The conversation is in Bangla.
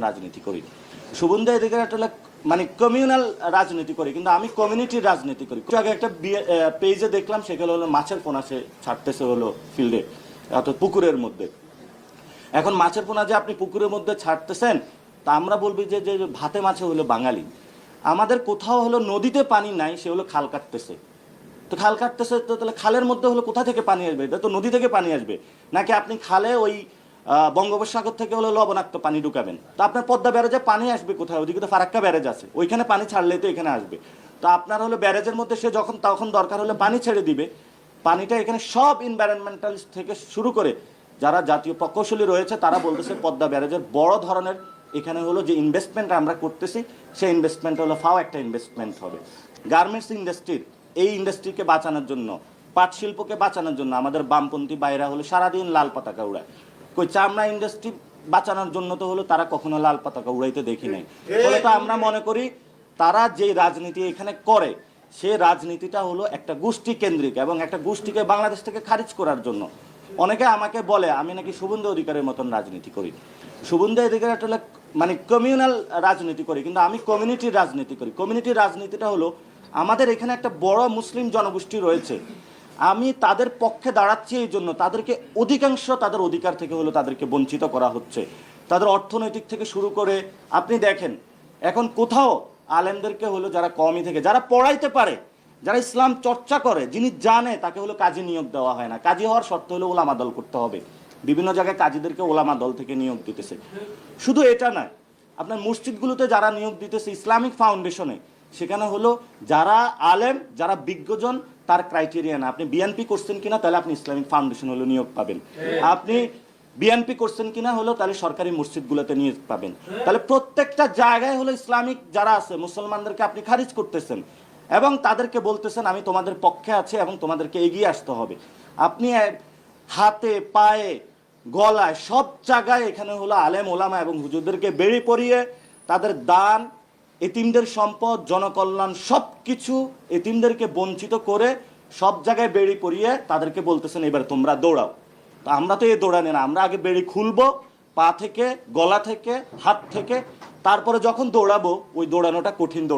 রাজনীতি করি। শুভেন্দু অধিকারী একটা মানে কমিউনাল রাজনীতি করি, কিন্তু আমি কমিউনিটির রাজনীতি করি। আগে একটা পেজে দেখলাম, সেগুলো হলো মাছের পোনা সে ছাড়তেছে হলো ফিল্ডে, অর্থাৎ পুকুরের মধ্যে। এখন মাছের পোনা যে আপনি পুকুরের মধ্যে ছাড়তেছেন, তা আমরা বলবি যে যে ভাতে মাছে হলো বাঙালি। আমাদের কোথাও হলো নদীতে পানি নাই, সে হলো খাল কাটতেছে। তো খাল কাটতেছে, তো তাহলে খালের মধ্যে হলো কোথা থেকে পানি আসবে? এটা তো নদী থেকে পানি আসবে। নাকি আপনি খালে ওই বঙ্গোপসাগর থেকে হলো লবণাক্ত পানি ঢুকাবেন? তো আপনার পদ্মা ব্যারেজে পানি আসবে কোথায়? ওদিকে তো ফারাক্কা ব্যারেজ আছে, ওইখানে পানি ছাড়লে তো এখানে আসবে। তো আপনার হলো ব্যারেজের মধ্যে সে যখন তখন দরকার হলে পানি ছেড়ে দিবে। পানিটা এখানে সব এনভায়রনমেন্টালিস্ট থেকে শুরু করে যারা জাতীয় প্রকৌশলী রয়েছে তারা বলতেছে পদ্মা ব্যারেজের বড় ধরনের এখানে হলো যে ইনভেস্টমেন্ট আমরা করতেছি, সেই ইনভেস্টমেন্ট হলো ফাও একটা ইনভেস্টমেন্ট হবে। গার্মেন্টস ইন্ডাস্ট্রির এই ইন্ডাস্ট্রিকে বাঁচানোর জন্য, পাট শিল্পকে বাঁচানোর জন্য আমাদের বামপন্থী বাইরা হলো সারাদিন লাল পতাকা উড়ায়। কই চামড়া ইন্ডাস্ট্রি বাঁচানোর জন্য তো হলো তারা কখনো লাল পতাকা উড়াইতে দেখি নাই। ফলে তো আমরা মনে করি তারা যে রাজনীতি এখানে করে, সে রাজনীতিটা হলো একটা গোষ্ঠী কেন্দ্রিক এবং একটা গোষ্ঠীকে বাংলাদেশ থেকে খারিজ করার জন্য। অনেকে আমাকে বলে আমি নাকি শুভেন্দু অধিকারের মতন রাজনীতি করি। শুভেন্দু অধিকারী একটা মানে কমিউনাল রাজনীতি করি, কিন্তু আমি কমিউনিটির রাজনীতি করি। কমিউনিটির রাজনীতিটা হলো আমাদের এখানে একটা বড় মুসলিম জনগোষ্ঠী রয়েছে, আমি তাদের পক্ষে দাঁড়াচ্ছি এই জন্য তাদেরকে অধিকাংশ তাদের অধিকার থেকে হলো তাদেরকে বঞ্চিত করা হচ্ছে, তাদের অর্থনৈতিক থেকে শুরু করে। আপনি দেখেন এখন কোথাও আলেমদেরকে হলো যারা কওমি থেকে যারা পড়াইতে পারে, যারা ইসলাম চর্চা করে, যিনি জানে, তাকে হলো কাজী নিয়োগ দেওয়া হয় না। কাজী হওয়ার শর্ত হলো ওলামা দল করতে হবে। বিভিন্ন জায়গায় কাজীদেরকে ওলামা দল থেকে নিয়োগ দিতেছে। শুধু এটা নয়, আপনার মসজিদগুলোতে যারা নিয়োগ দিতেছে ইসলামিক ফাউন্ডেশনে, সেখানে হলো যারা আলেম, যারা বিজ্ঞজন, তার ক্রাইটেরিয়া না। আপনি বিএনপি করছেন কিনা, তাহলে আপনি ইসলামিক ফাউন্ডেশন হলো নিয়োগ পাবেন। আপনি বিএনপি করছেন কিনা হলো তাহলে সরকারি মসজিদগুলোতে নিয়োগ পাবেন। তাহলে প্রত্যেকটা জায়গায় হলো ইসলামিক যারা আছে মুসলমানদেরকে আপনি খারিজ করতেছেন এবং তাদেরকে বলতেছেন আমি তোমাদের পক্ষে আছি এবং তোমাদেরকে এগিয়ে আসতে হবে। আপনি হাতে পায়ে গলায় সব জায়গায় এখানে হলো আলেম ওলামা এবং হুজুরদেরকে বেড়ি পরিয়ে তাদের দান, এতিমদের সম্পদ, জনকল্যাণ সব কিছু এতিমদেরকে বঞ্চিত করে সব জায়গায় বেড়ি পরিয়ে তাদেরকে বলতেছেন এবার তোমরা দৌড়াও। তো আমরা তো এই দৌড়ানি না, আমরা আগে বেড়ি খুলবো পা থেকে, গলা থেকে, হাত থেকে, তারপরে যখন দৌড়াবো ওই দৌড়ানোটা কঠিন দৌড়।